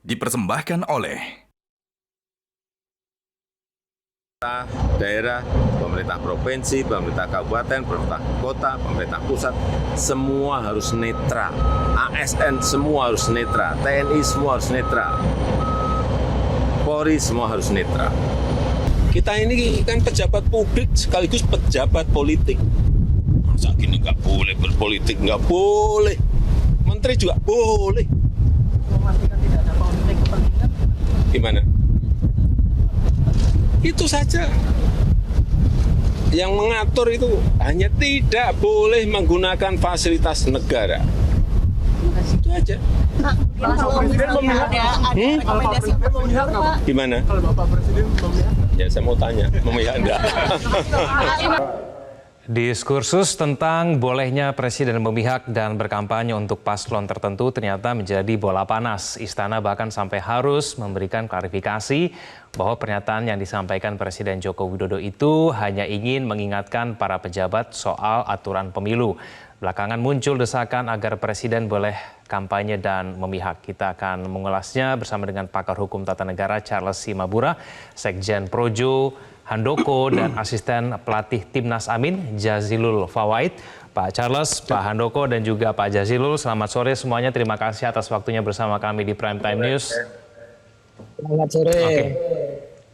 dipersembahkan oleh daerah, pemerintah provinsi, pemerintah kabupaten, pemerintah kota, pemerintah pusat, semua harus netral. ASN semua harus netral, TNI semua harus netral, Polri semua harus netral. Kita ini kan pejabat publik sekaligus pejabat politik. Masa gini nggak boleh berpolitik, nggak boleh. Menteri juga boleh. Memastikan tidak ada konflik kepentingan. Gimana? Itu saja. Yang mengatur itu hanya tidak boleh menggunakan fasilitas negara. Itu aja. Kalau Presiden memihak, ada rekomendasi untuk mundur, Pak. Gimana? Kalau Bapak Presiden memihak? Ya saya mau tanya, memihak enggak? Diskursus tentang bolehnya Presiden memihak dan berkampanye untuk paslon tertentu ternyata menjadi bola panas. Istana bahkan sampai harus memberikan klarifikasi bahwa pernyataan yang disampaikan Presiden Joko Widodo itu hanya ingin mengingatkan para pejabat soal aturan pemilu. Belakangan muncul desakan agar Presiden boleh kampanye dan memihak. Kita akan mengulasnya bersama dengan pakar hukum tata negara Charles Simabura, Sekjen Projo Handoko, dan asisten pelatih Timnas Amin, Jazilul Fawait. Pak Charles, Pak Handoko, dan juga Pak Jazilul, selamat sore semuanya. Terima kasih atas waktunya bersama kami di Prime Time News. Selamat sore.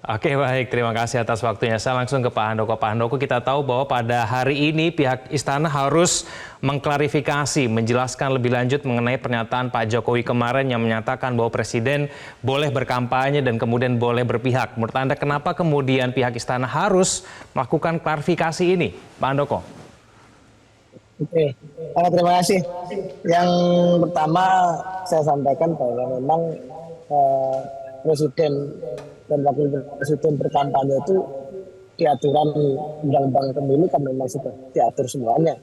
Oke, baik. Terima kasih atas waktunya. Saya langsung ke Pak Handoko. Pak Handoko, kita tahu bahwa pada hari ini pihak Istana harus mengklarifikasi, menjelaskan lebih lanjut mengenai pernyataan Pak Jokowi kemarin yang menyatakan bahwa Presiden boleh berkampanye dan kemudian boleh berpihak. Menurut Anda, kenapa kemudian pihak Istana harus melakukan klarifikasi ini, Pak Handoko? Oke, terima kasih. Yang pertama saya sampaikan bahwa memang Presiden dan Wakil Presiden berkampanye itu di aturan undang-undang pemilu kan memang sudah diatur semuanya,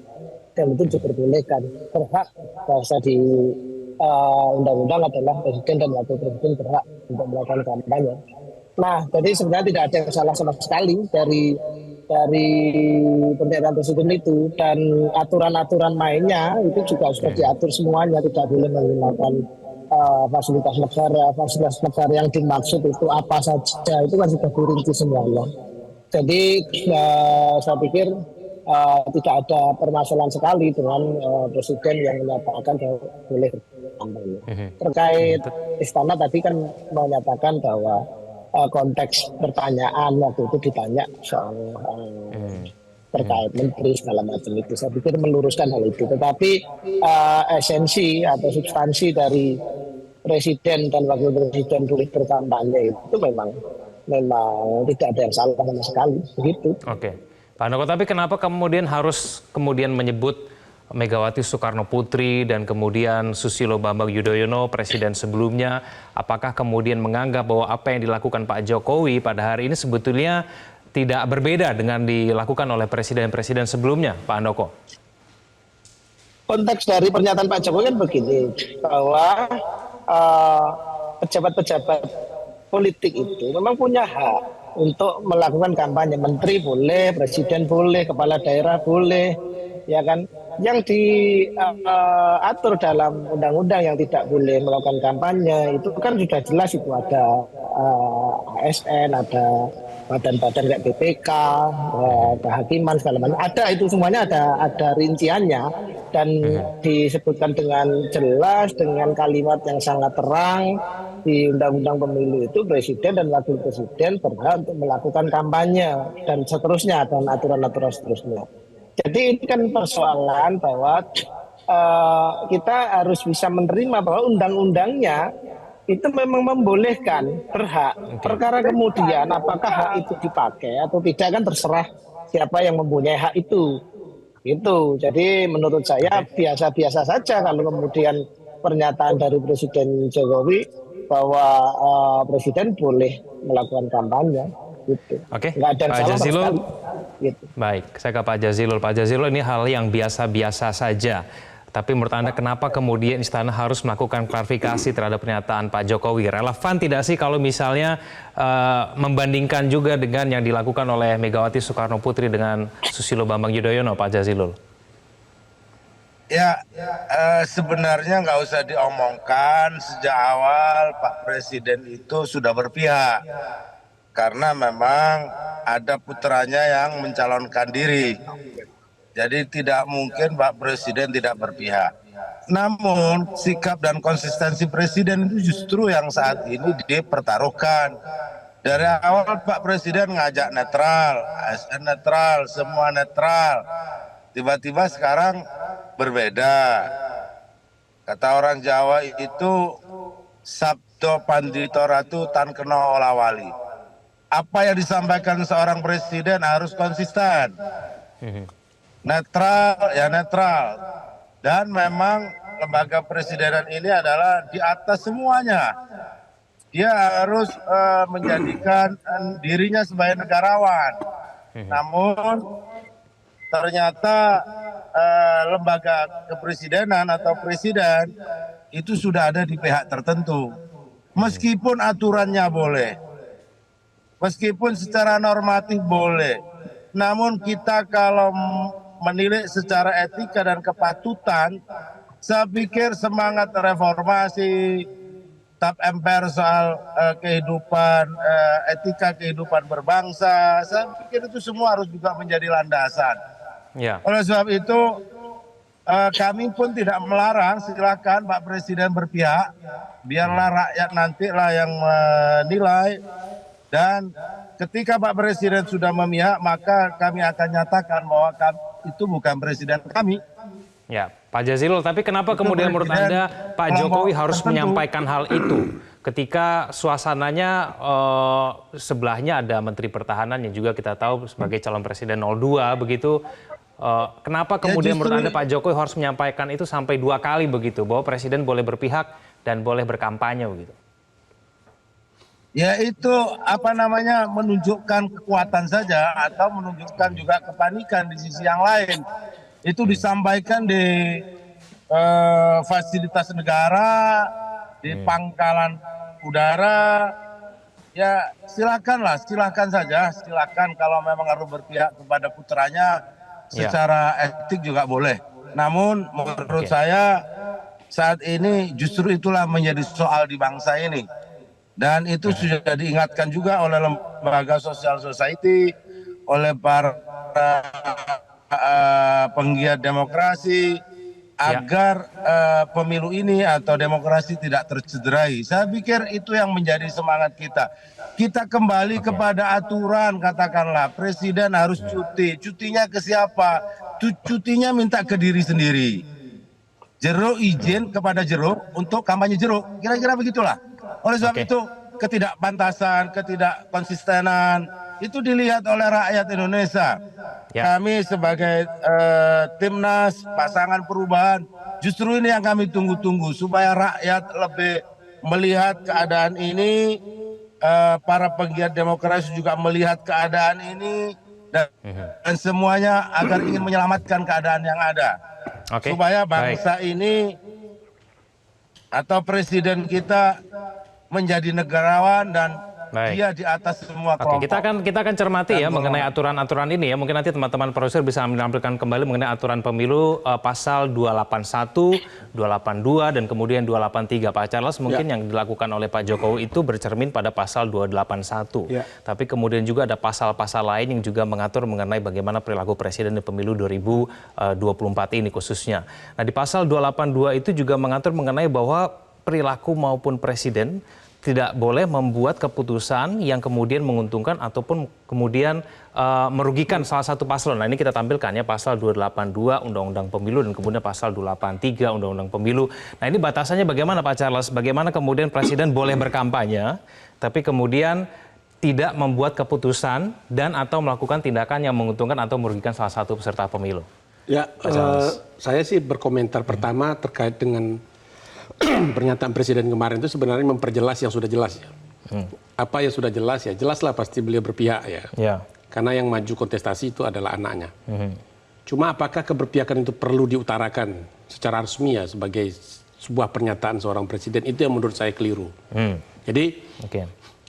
dan itu diperbolehkan, berhak. Bahasa di undang-undang adalah Presiden dan Wakil Presiden berhak untuk melakukan kampanye. Nah, jadi sebenarnya tidak ada yang salah sama sekali dari pernyataan Presiden itu, dan aturan-aturan mainnya itu juga sudah diatur semuanya, tidak boleh menggunakan fasilitas negara yang dimaksud itu apa saja, itu kan sudah dirinci semuanya. Jadi saya pikir tidak ada permasalahan sekali dengan Presiden yang menyatakan bahwa boleh kampanye. Terkait Istana tadi kan menyatakan bahwa konteks pertanyaan waktu itu ditanya soal terkait menteri segala macam itu, saya pikir meluruskan hal itu. Tetapi esensi atau substansi dari Presiden dan Wakil Presiden boleh berkampanye itu memang tidak ada yang salah sama sekali, begitu. Oke, Pak Handoko, tapi kenapa kemudian harus menyebut Megawati Soekarno Putri dan kemudian Susilo Bambang Yudhoyono, Presiden sebelumnya? Apakah kemudian menganggap bahwa apa yang dilakukan Pak Jokowi pada hari ini sebetulnya tidak berbeda dengan dilakukan oleh presiden-presiden sebelumnya, Pak Handoko? Konteks dari pernyataan Pak Jokowi kan begini, bahwa pejabat-pejabat politik itu memang punya hak untuk melakukan kampanye. Menteri boleh, presiden boleh, kepala daerah boleh, ya kan? Yang diatur dalam undang-undang yang tidak boleh melakukan kampanye itu kan sudah jelas, itu ada ASN, ada badan-badan kayak BPK, kehakiman segala macam. Ada itu semuanya, ada rinciannya, dan disebutkan dengan jelas dengan kalimat yang sangat terang di Undang-Undang Pemilu itu Presiden dan Wakil Presiden berhak untuk melakukan kampanye dan seterusnya, dan aturan-aturan seterusnya. Jadi ini kan persoalan bahwa kita harus bisa menerima bahwa undang-undangnya itu memang membolehkan, berhak. Perkara kemudian apakah hak itu dipakai atau tidak kan terserah siapa yang mempunyai hak itu. Itu. Jadi menurut saya biasa-biasa saja kalau kemudian pernyataan dari Presiden Jokowi bahwa Presiden boleh melakukan kampanye. Gitu. Oke, nggak ada yang Pak salah Jazilul. Gitu. Baik, saya ke Pak Jazilul. Pak Jazilul, ini hal yang biasa-biasa saja. Tapi menurut Anda kenapa kemudian Istana harus melakukan klarifikasi terhadap pernyataan Pak Jokowi? Relevan tidak sih kalau misalnya membandingkan juga dengan yang dilakukan oleh Megawati Soekarno Putri dengan Susilo Bambang Yudhoyono, Pak Jazilul? Ya, sebenarnya nggak usah diomongkan, sejak awal Pak Presiden itu sudah berpihak. Karena memang ada putranya yang mencalonkan diri. Jadi tidak mungkin Pak Presiden tidak berpihak. Namun sikap dan konsistensi Presiden itu justru yang saat ini dipertaruhkan. Dari awal Pak Presiden ngajak netral, ASN netral, semua netral. Tiba-tiba sekarang berbeda. Kata orang Jawa itu sabdo pandito ratu tan kena olah wali. Apa yang disampaikan seorang presiden harus konsisten. Netral ya netral. Dan memang lembaga presidenan ini adalah di atas semuanya. Dia harus menjadikan dirinya sebagai negarawan. Namun ternyata lembaga kepresidenan atau presiden itu sudah ada di pihak tertentu. Meskipun aturannya boleh, meskipun secara normatif boleh, namun kita kalau menilai secara etika dan kepatutan, saya pikir semangat reformasi, tap mpr soal kehidupan, etika kehidupan berbangsa, saya pikir itu semua harus juga menjadi landasan. Ya. Oleh sebab itu kami pun tidak melarang, silakan Pak Presiden berpihak, biarlah rakyat nantilah yang menilai. Dan ketika Pak Presiden sudah memihak, maka kami akan nyatakan bahwa itu bukan presiden kami. Ya, Pak Jazilul, tapi kenapa kemudian menurut Anda Pak Jokowi harus menyampaikan hal itu ketika suasananya sebelahnya ada Menteri Pertahanan yang juga kita tahu sebagai calon presiden 02 begitu. Kenapa kemudian menurut Anda Pak Jokowi harus menyampaikan itu sampai 2 kali begitu, bahwa presiden boleh berpihak dan boleh berkampanye begitu? Ya itu menunjukkan kekuatan saja atau menunjukkan juga kepanikan di sisi yang lain. Itu disampaikan di fasilitas negara, di pangkalan udara. Ya silakan saja, silakan kalau memang harus berpihak kepada putranya secara etik juga boleh. Namun menurut saya saat ini justru itulah menjadi soal di bangsa ini. Dan itu sudah diingatkan juga oleh lembaga sosial society, oleh para penggiat demokrasi, agar pemilu ini atau demokrasi tidak tercederai. Saya pikir itu yang menjadi semangat kita. Kita kembali kepada aturan, katakanlah presiden harus cuti. Cutinya ke siapa? Cutinya minta ke diri sendiri. Jero izin kepada Jero untuk kampanye Jero. Kira-kira begitulah. Oleh sebab itu ketidakpantasan, ketidakkonsistenan itu dilihat oleh rakyat Indonesia. Kami sebagai timnas pasangan perubahan, justru ini yang kami tunggu-tunggu supaya rakyat lebih melihat keadaan ini, para penggiat demokrasi juga melihat keadaan ini, dan semuanya agar ingin menyelamatkan keadaan yang ada. Supaya bangsa ini atau presiden kita menjadi negarawan dan dia di atas semua kelompok. Kita akan cermati ya mengenai aturan-aturan ini ya. Mungkin nanti teman-teman produser bisa menampilkan kembali mengenai aturan pemilu pasal 281, 282 dan kemudian 283. Pak Charles, mungkin yang dilakukan oleh Pak Jokowi itu bercermin pada pasal 281. Tapi kemudian juga ada pasal-pasal lain yang juga mengatur mengenai bagaimana perilaku presiden di pemilu 2024 ini khususnya. Nah, di pasal 282 itu juga mengatur mengenai bahwa perilaku maupun presiden tidak boleh membuat keputusan yang kemudian menguntungkan ataupun kemudian merugikan salah satu paslon. Nah, ini kita tampilkan ya, pasal 282 Undang-Undang Pemilu dan kemudian pasal 283 Undang-Undang Pemilu. Nah, ini batasannya bagaimana Pak Charles? Bagaimana kemudian presiden boleh berkampanye tapi kemudian tidak membuat keputusan dan atau melakukan tindakan yang menguntungkan atau merugikan salah satu peserta pemilu? Ya, saya sih berkomentar pertama terkait dengan pernyataan presiden kemarin itu sebenarnya memperjelas yang sudah jelas ya. Apa yang sudah jelas ya, jelaslah pasti beliau berpihak ya. Karena yang maju kontestasi itu adalah anaknya. Cuma apakah keberpihakan itu perlu diutarakan secara resmi ya sebagai sebuah pernyataan seorang presiden, itu yang menurut saya keliru. Jadi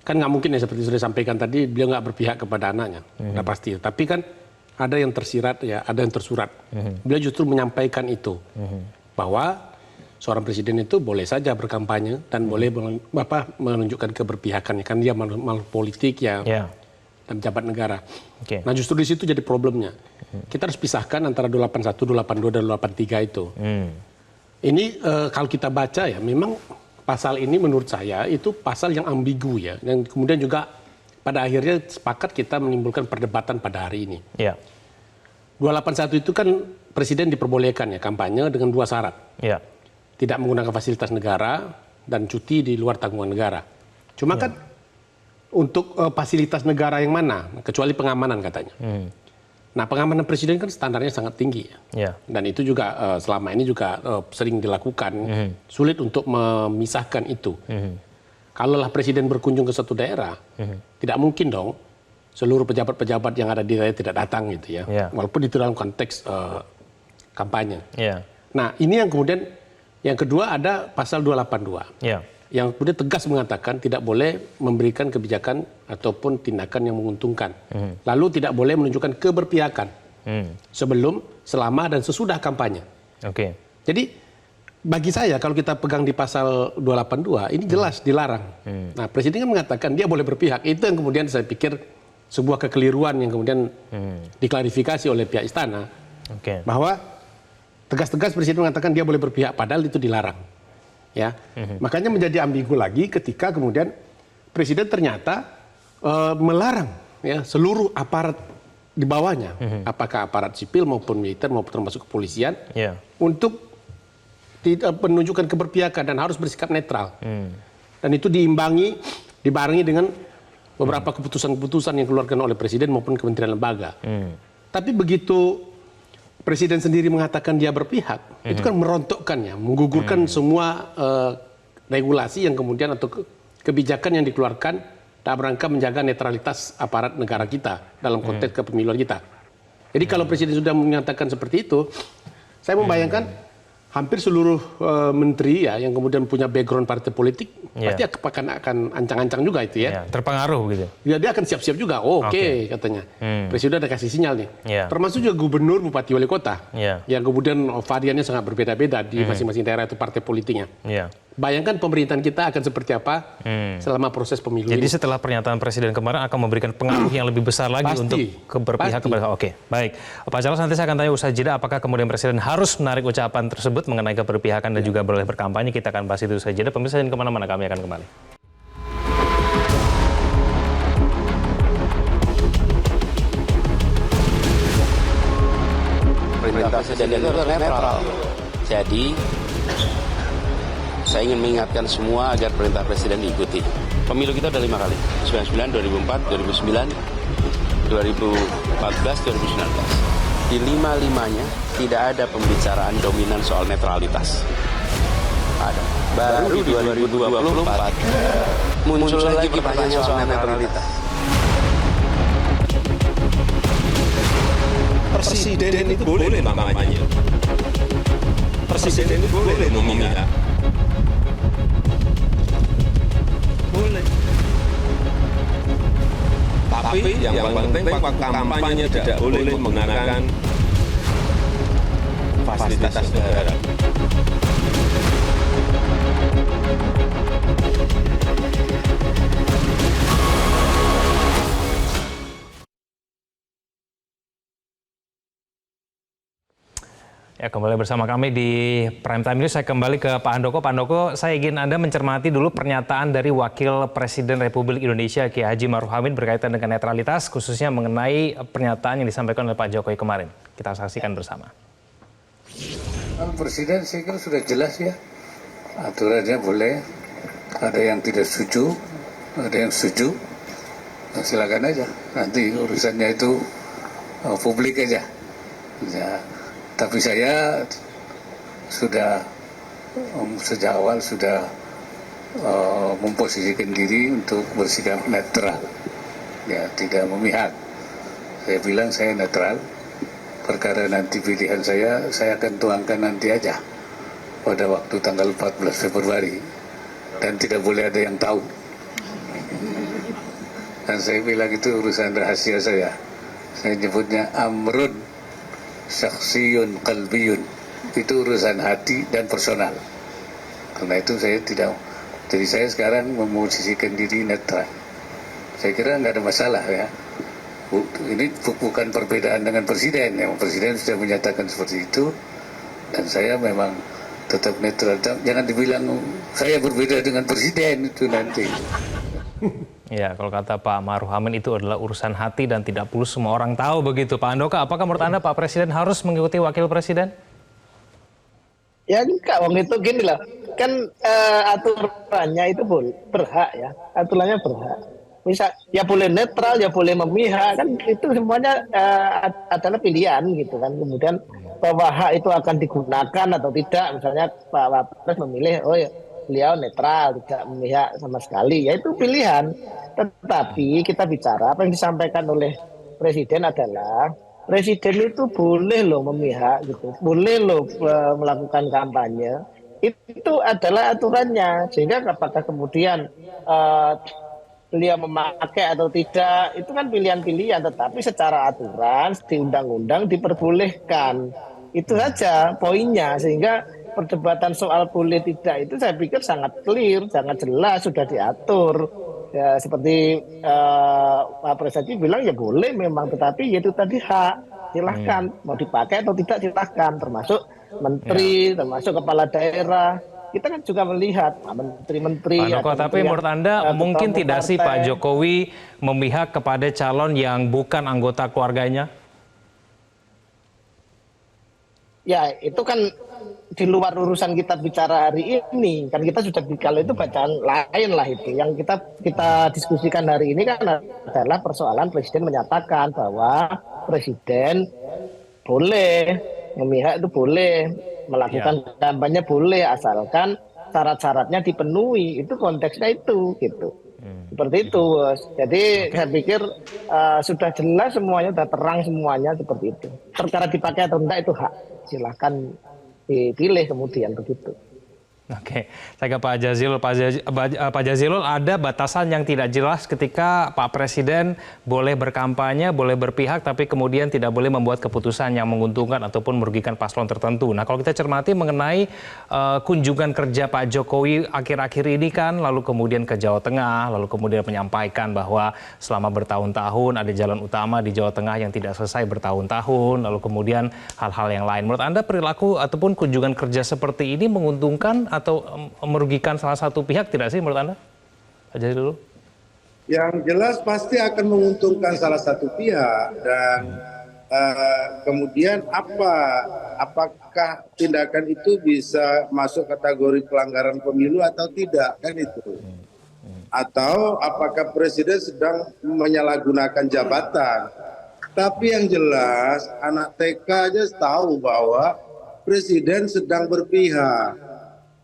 kan nggak mungkin ya seperti sudah disampaikan tadi beliau nggak berpihak kepada anaknya, udah pasti. Tapi kan ada yang tersirat ya, ada yang tersurat. Beliau justru menyampaikan itu bahwa seorang presiden itu boleh saja berkampanye dan boleh menunjukkan keberpihakannya, kan dia mal politik ya, dan pejabat negara. Nah justru di situ jadi problemnya. Kita harus pisahkan antara 281, 282 dan 283 itu. Ini kalau kita baca ya, memang pasal ini menurut saya itu pasal yang ambigu ya, dan kemudian juga pada akhirnya sepakat kita menimbulkan perdebatan pada hari ini. 281 itu kan presiden diperbolehkan ya kampanye dengan 2 syarat. Tidak menggunakan fasilitas negara dan cuti di luar tanggungan negara. Cuma kan untuk fasilitas negara yang mana? Kecuali pengamanan katanya. Nah pengamanan presiden kan standarnya sangat tinggi. Dan itu juga selama ini juga sering dilakukan. Sulit untuk memisahkan itu. Kalaulah presiden berkunjung ke suatu daerah, tidak mungkin dong seluruh pejabat-pejabat yang ada di daerah tidak datang gitu ya. Walaupun itu dalam konteks kampanye. Nah ini yang kemudian, yang kedua ada pasal 282. Yang kemudian tegas mengatakan tidak boleh memberikan kebijakan ataupun tindakan yang menguntungkan. Lalu tidak boleh menunjukkan keberpihakan sebelum, selama, dan sesudah kampanye. Jadi bagi saya kalau kita pegang di pasal 282 ini jelas dilarang. Nah presiden kan mengatakan dia boleh berpihak. Itu yang kemudian saya pikir sebuah kekeliruan yang kemudian diklarifikasi oleh pihak istana. Bahwa tegas-tegas presiden mengatakan dia boleh berpihak padahal itu dilarang. Ya, makanya menjadi ambigu lagi ketika kemudian presiden ternyata melarang ya seluruh aparat di bawahnya, apakah aparat sipil maupun militer maupun termasuk kepolisian, untuk tidak menunjukkan keberpihakan dan harus bersikap netral. Dan itu dibarengi dengan beberapa keputusan-keputusan yang dikeluarkan oleh presiden maupun kementerian lembaga. Tapi begitu presiden sendiri mengatakan dia berpihak, itu kan merontokkannya, menggugurkan semua regulasi yang kemudian atau kebijakan yang dikeluarkan dalam rangka menjaga netralitas aparat negara kita dalam konteks kepemiluan kita. Jadi kalau presiden sudah menyatakan seperti itu, saya membayangkan hampir seluruh menteri ya yang kemudian punya background partai politik pasti akan ancang-ancang juga itu ya. Terpengaruh gitu. Ya, dia akan siap-siap juga. Oke, katanya. Presiden udah kasih sinyal nih. Termasuk juga gubernur, bupati, wali kota. Yang kemudian variannya sangat berbeda-beda di masing-masing daerah itu partai politiknya. Bayangkan pemerintahan kita akan seperti apa selama proses pemilu ini. Jadi ini. setelah pernyataan presiden kemarin akan memberikan pengaruh yang lebih besar lagi untuk berpihak kepada. Oke, baik. Pak Charles, nanti saya akan tanya usai jeda apakah kemudian presiden harus menarik ucapan tersebut mengenai keberpihakan dan juga boleh berkampanye. Kita akan bahas itu usai jeda. Pemirsa jangan kemana-mana, kami akan kembali. Perintah presiden itu adalah netral. Jadi saya ingin mengingatkan semua agar perintah presiden diikuti. Pemilu kita udah 5 kali, 99, 2004, 2009, 2014, 2019. Di 5-5-nya tidak ada pembicaraan dominan soal netralitas. Ada. Baru di 2024 muncul lagi pertanyaan soal netralitas. Presiden itu boleh kampanye. Presiden itu boleh memihak. Boleh. Tapi yang penting kampanye tidak boleh menggunakan fasilitas negara. Ya, kembali bersama kami di Prime Time News. Saya kembali ke Pak Handoko. Pak Handoko, saya ingin Anda mencermati dulu pernyataan dari Wakil Presiden Republik Indonesia Kiai Haji Ma'ruf Amin berkaitan dengan netralitas, khususnya mengenai pernyataan yang disampaikan oleh Pak Jokowi kemarin. Kita saksikan bersama. Presiden saya kira sudah jelas ya, aturannya boleh, ada yang tidak setuju, ada yang setuju, nah, silakan aja, nanti urusannya itu publik aja. Ya. Tapi saya sudah sejak awal sudah memposisikan diri untuk bersikap netral, ya tidak memihak. Saya bilang saya netral. Perkara nanti pilihan saya akan tuangkan nanti aja pada waktu tanggal 14 Februari dan tidak boleh ada yang tahu. Dan saya bilang itu urusan rahasia saya. Saya nyebutnya amrun syakhsiyun qalbiyun. Itu urusan hati dan personal. Karena itu saya tidak. Jadi saya sekarang memosisikan diri netral. Saya kira nggak ada masalah ya. Ini bukan perbedaan dengan presiden. Yang presiden sudah menyatakan seperti itu. Dan saya memang tetap netral. Jangan dibilang saya berbeda dengan presiden itu nanti. Ya, kalau kata Pak Ma'ruf Amin itu adalah urusan hati dan tidak perlu semua orang tahu begitu. Pak Andoko, apakah menurut Anda Pak Presiden harus mengikuti Wakil Presiden? Ya enggak, wong itu gini lah. Kan aturannya itu berhak ya. Aturannya berhak. Misal ya boleh netral, ya boleh memihak, kan itu semuanya adalah pilihan gitu kan. Kemudian bahwa hak itu akan digunakan atau tidak, misalnya Pak Wapres memilih oh ya beliau netral, tidak memihak sama sekali, ya itu pilihan. Tetapi kita bicara apa yang disampaikan oleh Presiden adalah Presiden itu boleh loh memihak gitu, boleh loh melakukan kampanye. Itu adalah aturannya. Sehingga apakah kemudian beliau memakai atau tidak, itu kan pilihan-pilihan, tetapi secara aturan di undang-undang diperbolehkan. Itu saja poinnya, sehingga perdebatan soal boleh tidak itu saya pikir sangat clear, sangat jelas, sudah diatur. Ya, seperti Pak Presiden bilang ya boleh memang, tetapi itu tadi hak, silahkan mau dipakai atau tidak silahkan, termasuk menteri, termasuk kepala daerah. Kita kan juga melihat menteri-menteri. Pak Andoko, tapi menurut Anda mungkin tidak sih Pak Jokowi memihak kepada calon yang bukan anggota keluarganya? Ya itu kan di luar urusan kita bicara hari ini. Kan kita sudah, kalau itu bacaan lain lah itu. Yang kita diskusikan hari ini kan adalah persoalan Presiden menyatakan bahwa Presiden boleh memihak, itu boleh melakukan kampanye, boleh asalkan syarat-syaratnya dipenuhi. Itu konteksnya itu gitu. Seperti itu. Jadi saya pikir sudah jelas semuanya, sudah terang semuanya seperti itu. Perkara dipakai atau enggak itu hak, silahkan dipilih kemudian begitu. Oke, saya ke Pak Jazilul. Pak Jazilul, ada batasan yang tidak jelas ketika Pak Presiden boleh berkampanye, boleh berpihak, tapi kemudian tidak boleh membuat keputusan yang menguntungkan ataupun merugikan paslon tertentu. Nah, kalau kita cermati mengenai kunjungan kerja Pak Jokowi akhir-akhir ini kan, lalu kemudian ke Jawa Tengah, lalu kemudian menyampaikan bahwa selama bertahun-tahun ada jalan utama di Jawa Tengah yang tidak selesai bertahun-tahun, lalu kemudian hal-hal yang lain. Menurut Anda perilaku ataupun kunjungan kerja seperti ini menguntungkan atau merugikan salah satu pihak tidak sih menurut Anda? Aja dulu. Yang jelas pasti akan menguntungkan salah satu pihak, dan kemudian apakah tindakan itu bisa masuk kategori pelanggaran pemilu atau tidak, kan itu. Atau apakah Presiden sedang menyalahgunakan jabatan. Tapi yang jelas anak TK aja tahu bahwa Presiden sedang berpihak.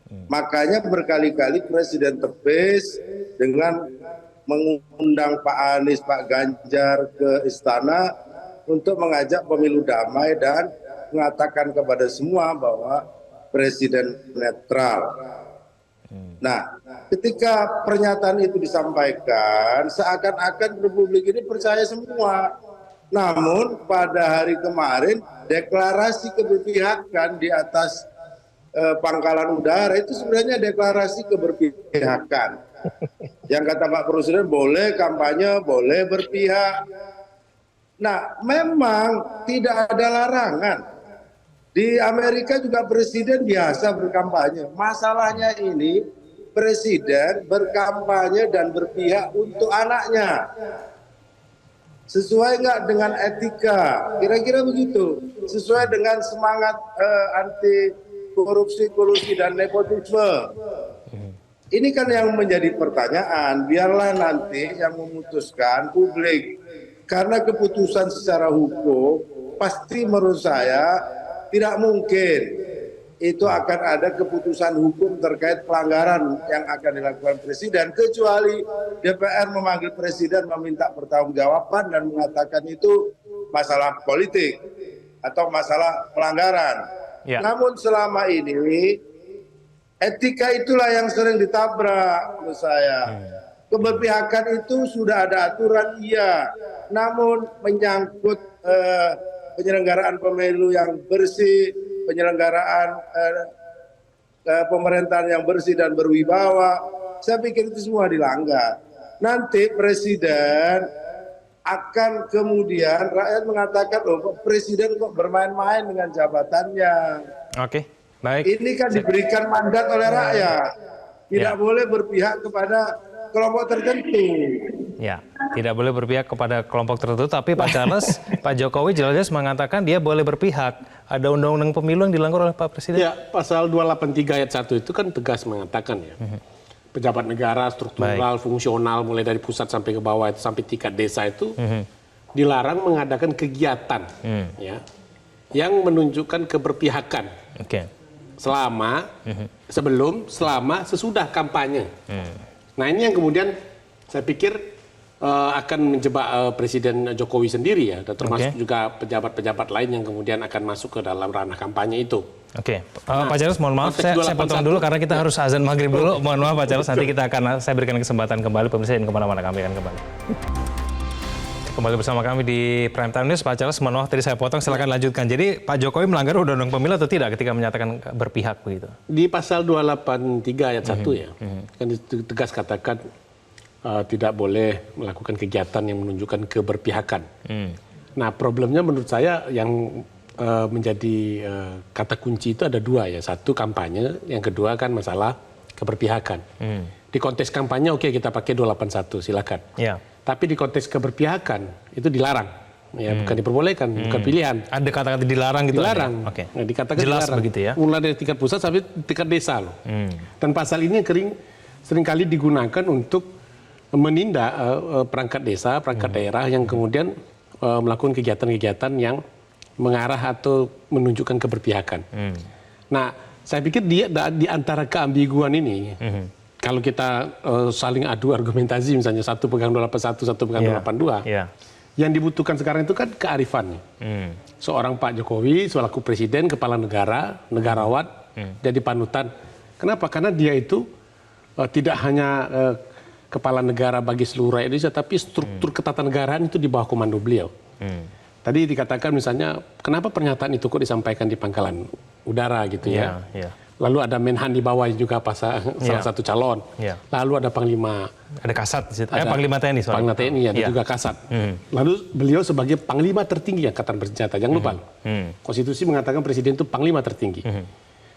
Makanya berkali-kali Presiden tepis dengan mengundang Pak Anies, Pak Ganjar ke istana untuk mengajak pemilu damai dan mengatakan kepada semua bahwa Presiden netral. Nah, ketika pernyataan itu disampaikan, seakan-akan Republik ini percaya semua. Namun pada hari kemarin deklarasi keberpihakan di atas pangkalan udara itu sebenarnya deklarasi keberpihakan. Yang kata Pak Presiden boleh kampanye, boleh berpihak. Nah, memang tidak ada larangan. Di Amerika juga Presiden biasa berkampanye. Masalahnya ini Presiden berkampanye dan berpihak untuk anaknya. Sesuai nggak dengan etika? Kira-kira begitu. Sesuai dengan semangat anti korupsi, kolusi, dan nepotisme. Ini kan yang menjadi pertanyaan. Biarlah nanti yang memutuskan publik. Karena keputusan secara hukum, pasti menurut saya tidak mungkin itu akan ada keputusan hukum terkait pelanggaran yang akan dilakukan Presiden, kecuali DPR memanggil Presiden meminta pertanggungjawaban dan mengatakan itu masalah politik atau masalah pelanggaran. Ya. Namun selama ini etika itulah yang sering ditabrak menurut saya. Keberpihakan itu sudah ada aturan, iya. Namun menyangkut penyelenggaraan pemilu yang bersih, penyelenggaraan pemerintahan yang bersih dan berwibawa, saya pikir itu semua dilanggar. Nanti presiden akan kemudian rakyat mengatakan, loh kok presiden kok bermain-main dengan jabatannya. Oke, baik. Ini kan diberikan mandat oleh rakyat. Tidak boleh berpihak kepada kelompok tertentu. Ya, tidak boleh berpihak kepada kelompok tertentu, tapi Pak Charles, Pak Jokowi jelas mengatakan dia boleh berpihak. Ada undang-undang pemilu yang dilanggar oleh Pak Presiden? Ya, pasal 283 ayat 1 itu kan tegas mengatakan ya. Pejabat negara struktural, fungsional, mulai dari pusat sampai ke bawah, itu sampai tingkat desa itu dilarang mengadakan kegiatan ya, yang menunjukkan keberpihakan. Selama, sebelum, selama, sesudah kampanye. Nah ini yang kemudian saya pikir akan menjebak Presiden Jokowi sendiri ya, dan termasuk juga pejabat-pejabat lain yang kemudian akan masuk ke dalam ranah kampanye itu. Pak Charles, mohon maaf, saya potong dulu karena kita harus azan maghrib dulu. Mohon maaf Pak Charles, nanti saya berikan kesempatan kembali, pemirsa jangan kemana-mana, kami akan kembali. Kembali bersama kami di Prime Time News. Pak Charles, mohon maaf tadi saya potong, silakan lanjutkan. Jadi Pak Jokowi melanggar undang-undang pemilu atau tidak ketika menyatakan berpihak begitu? Di pasal 283 ayat 1 ya, kan tegas katakan tidak boleh melakukan kegiatan yang menunjukkan keberpihakan. Nah problemnya menurut saya yang menjadi kata kunci itu ada dua ya. Satu kampanye, yang kedua kan masalah keberpihakan. Di konteks kampanye oke, kita pakai 281 silakan. Tapi di konteks keberpihakan itu dilarang. Ya, bukan diperbolehkan, bukan pilihan. Ada kata-kata dilarang gitu? Dilarang. Nah, dikatakan jelas dilarang. Begitu ya? Mulai dari tingkat pusat sampai tingkat desa loh. Dan pasal ini seringkali digunakan untuk menindak perangkat desa, perangkat daerah yang kemudian melakukan kegiatan-kegiatan yang mengarah atau menunjukkan keberpihakan. Nah, saya pikir di antara keambiguan ini, kalau kita saling adu argumentasi, misalnya satu pegang 281, satu pegang 282, yang dibutuhkan sekarang itu kan kearifan. Seorang Pak Jokowi, selaku presiden, kepala negara, negarawan, jadi panutan. Kenapa? Karena dia itu tidak hanya kepala negara bagi seluruh Indonesia, tapi struktur ketatanegaraan itu di bawah komando beliau. Tadi dikatakan misalnya, kenapa pernyataan itu kok disampaikan di Pangkalan Udara gitu ya. Lalu ada Menhan di bawah juga salah satu calon. Lalu ada Panglima. Ada Kasat di situ. Panglima TNI. Panglima TNI ada juga Kasat. Lalu beliau sebagai Panglima tertinggi Angkatan Bersenjata. Jangan lupa. Konstitusi mengatakan Presiden itu Panglima tertinggi.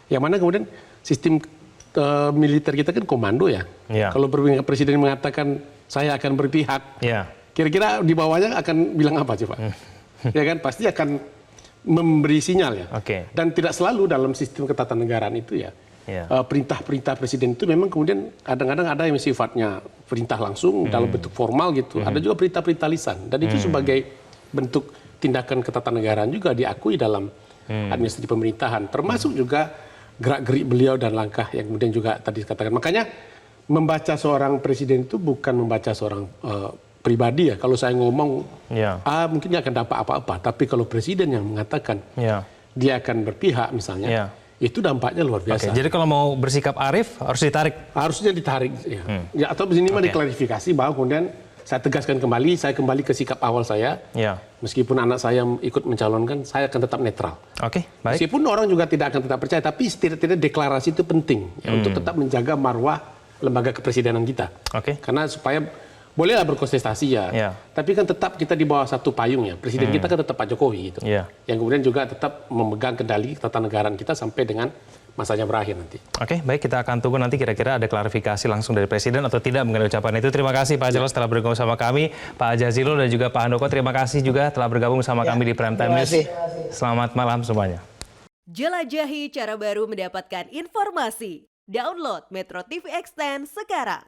Yang mana kemudian sistem militer kita kan komando ya. Kalau Presiden mengatakan saya akan berpihak. Kira-kira di bawahnya akan bilang apa coba? Ya kan pasti akan memberi sinyal ya. Dan tidak selalu dalam sistem ketatanegaraan itu ya. Perintah-perintah presiden itu memang kemudian kadang-kadang ada yang sifatnya perintah langsung dalam bentuk formal gitu. Ada juga perintah-perintah lisan. Dan itu sebagai bentuk tindakan ketatanegaraan juga diakui dalam administrasi pemerintahan. Termasuk juga gerak-gerik beliau dan langkah yang kemudian juga tadi dikatakan. Makanya membaca seorang presiden itu bukan membaca seorang pribadi ya. Kalau saya ngomong mungkin dia akan dapat apa-apa, tapi kalau presiden yang mengatakan dia akan berpihak misalnya, itu dampaknya luar biasa. Jadi kalau mau bersikap arif harus ditarik. Harusnya ditarik ya. Atau minimal diklarifikasi bahwa kemudian saya tegaskan kembali, saya kembali ke sikap awal saya. Meskipun anak saya ikut mencalonkan, saya akan tetap netral. Baik. Meskipun orang juga tidak akan tetap percaya, tapi setidaknya deklarasi itu penting untuk tetap menjaga marwah lembaga kepresidenan kita. Karena supaya bolehlah berkontestasi ya, tapi kan tetap kita di bawah satu payung ya. Presiden kita kan tetap Pak Jokowi gitu, yang kemudian juga tetap memegang kendali ketatanegaraan kita sampai dengan masanya berakhir nanti. Baik, kita akan tunggu nanti kira-kira ada klarifikasi langsung dari Presiden atau tidak mengenai ucapan itu. Terima kasih Pak Charles telah bergabung sama kami, Pak Jazilul dan juga Pak Handoko. Terima kasih juga telah bergabung sama kami di Prime Time News. Selamat malam semuanya. Jelajahi cara baru mendapatkan informasi. Download Metro TV Extend sekarang.